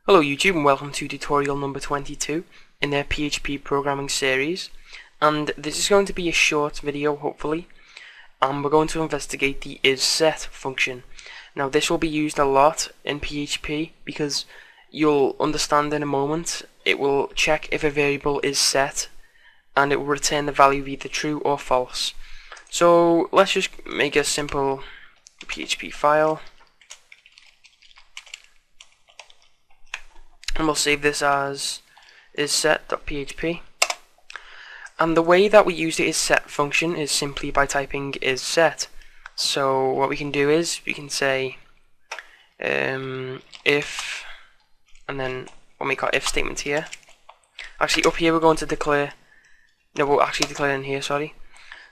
Hello YouTube and welcome to tutorial number 22 in their PHP programming series, and this is going to be a short video hopefully, and we're going to investigate the isSet function. Now this will be used a lot in PHP because you'll understand in a moment. It will check if a variable is set and it will return the value of either true or false. So let's just make a simple PHP file. And we'll save this as isSet.php. And the way that we use the isSet function is simply by typing isSet. So what we can do is we can say if, and then we'll make our if statement here. Actually up here we're going to declare, no, we'll actually declare in here, sorry.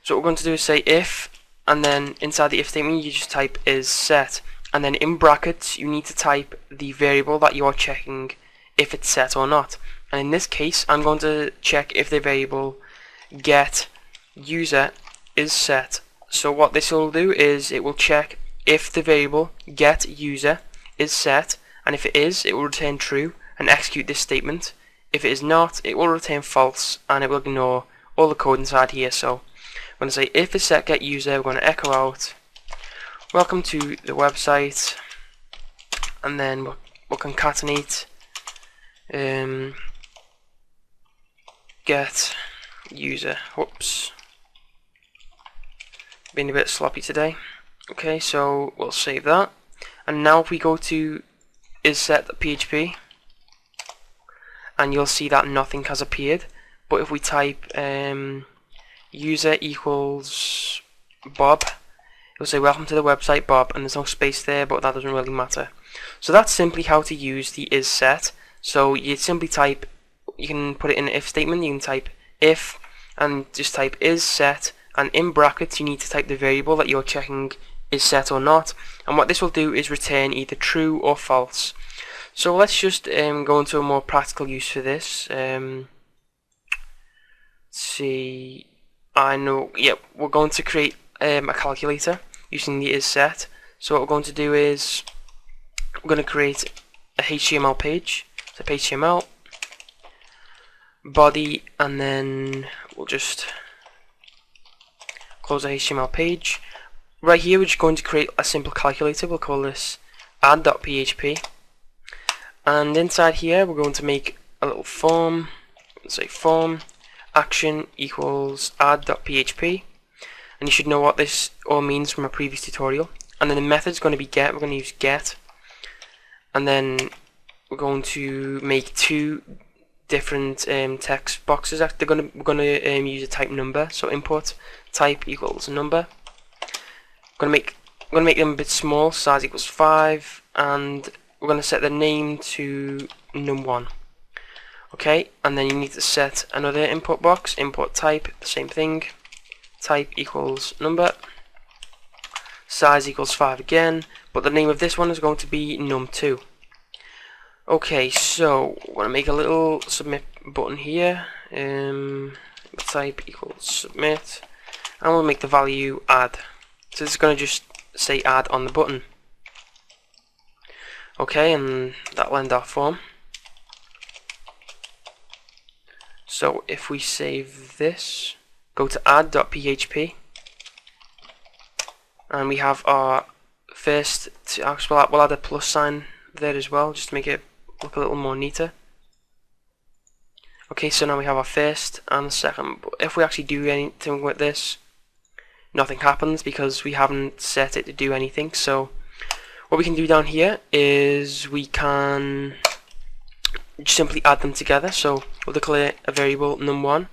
So what we're going to do is say if, and then inside the if statement you just type isSet, and then in brackets you need to type the variable that you are checking if it's set or not. And in this case I'm going to check if the variable get user is set. So what this will do is it will check if the variable get user is set, and if it is, it will return true and execute this statement. If it is not, it will return false and it will ignore all the code inside here. So I'm going to say if is set get user, we're going to echo out welcome to the website, and then we'll concatenate get user. Whoops, been a bit sloppy today. Okay, so we'll save that, and now if we go to isSet.php, and you'll see that nothing has appeared, but if we type user equals Bob, it'll say welcome to the website Bob, and there's no space there, but that doesn't really matter. So that's simply how to use the isSet. So you simply type, you can put it in an if statement, you can type if and just type isSet, and in brackets you need to type the variable that you're checking is set or not, and what this will do is return either true or false. So let's just go into a more practical use for this. Let's see, I know, yep, we're going to create a calculator using the isSet. So what we're going to do is we're going to create a HTML page. So HTML body, and then we'll just close the HTML page. Right here we're just going to create a simple calculator. We'll call this add.php, and inside here we're going to make a little form. Let's say form action equals add.php, and you should know what this all means from a previous tutorial. And then the method is going to be get. We're going to use get, and then we're going to make two different text boxes. We're going to use a type number. So import type equals number. I'm going to make them a bit small, size equals 5, and we're going to set the name to num1. Okay, and then you need to set another input box, import type, the same thing, type equals number, size equals 5 again, but the name of this one is going to be num2. Okay, so we're going to make a little submit button here, type equals submit, and we'll make the value add. So this is going to just say add on the button. Okay, and that'll end our form. So if we save this, go to add.php, and we have our first, we'll add a plus sign there as well, just to make it look a little more neater. Okay, so now we have our first and the second, but if we actually do anything with this, nothing happens because we haven't set it to do anything. So what we can do down here is we can simply add them together. So we'll declare a variable num1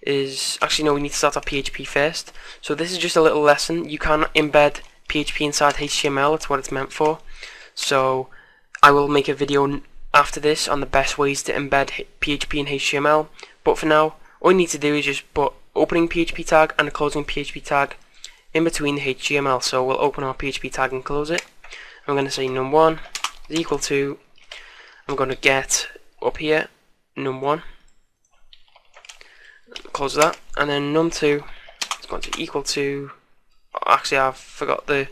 is, actually no, we need to start our PHP first. So this is just a little lesson. You can embed PHP inside HTML, it's what it's meant for. So I will make a video after this on the best ways to embed PHP in HTML, but for now all you need to do is just put opening PHP tag and a closing PHP tag in between the HTML. So we'll open our PHP tag and close it. I'm going to say num1 is equal to, I'm going to get up here num1, close that, and then num2 is going to equal to, actually I forgot the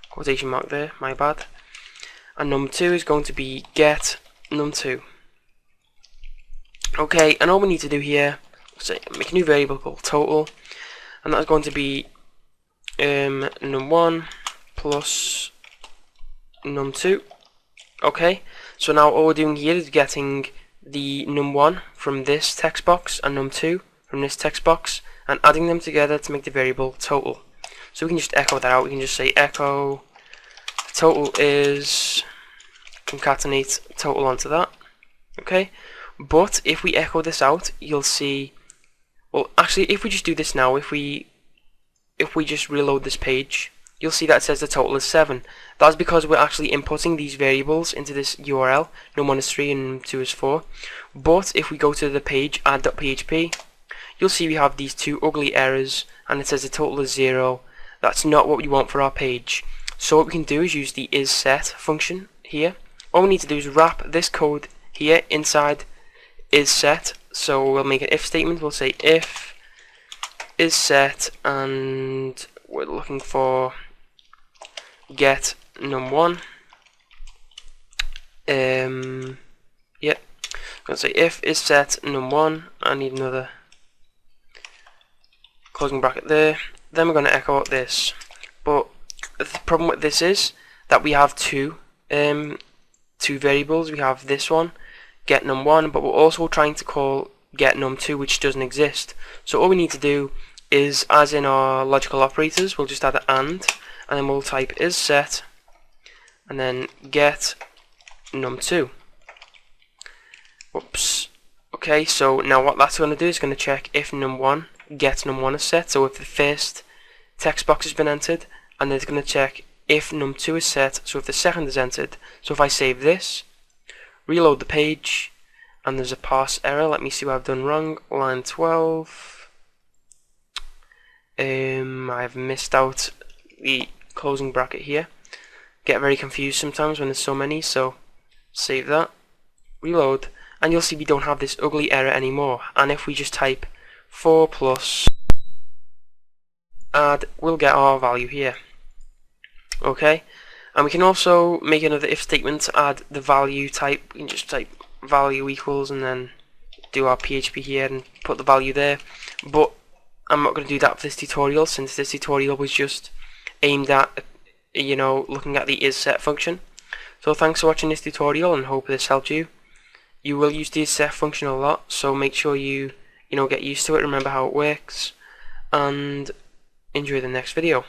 quotation mark there, my bad, and num2 is going to be get num2. Okay, and all we need to do here is make a new variable called total, and that's going to be num1 plus num2. Okay, so now all we're doing here is getting the num1 from this text box and num2 from this text box and adding them together to make the variable total. So we can just echo that out. We can just say echo total is concatenate total onto that. Okay, but if we echo this out, you'll see, well actually if we just do this now, if we just reload this page, you'll see that it says the total is 7. That's because we're actually inputting these variables into this URL. num1 is 3 and num2 is 4. But if we go to the page add.php, you'll see we have these two ugly errors and it says the total is 0. That's not what we want for our page. So what we can do is use the isSet function here. All we need to do is wrap this code here inside isSet. So we'll make an if statement. We'll say if isSet, and we're looking for get num1. Yep. I'm going to say if isSet num1. I need another closing bracket there. Then we're going to echo out this. But the problem with this is that we have two variables. We have this one, get num1, but we're also trying to call get num2, which doesn't exist. So all we need to do is, as in our logical operators, we'll just add an and then we'll type isSet and then get num2. Whoops. Okay, so now what that's going to do is going to check if num1 get num1 is set. So if the first text box has been entered, and then it's going to check if num2 is set, so if the second is entered. So if I save this, reload the page, and there's a parse error. Let me see what I've done wrong. Line 12. I've missed out the closing bracket here. Get very confused sometimes when there's so many, so save that, reload, and you'll see we don't have this ugly error anymore. And if we just type 4 plus add, we'll get our value here. Okay, and we can also make another if statement to add the value type. We can just type value equals and then do our PHP here and put the value there. But I'm not going to do that for this tutorial, since this tutorial was just aimed at, you know, looking at the isSet function. So thanks for watching this tutorial and hope this helped you. You will use the isSet function a lot, so make sure you get used to it, remember how it works, and enjoy the next video.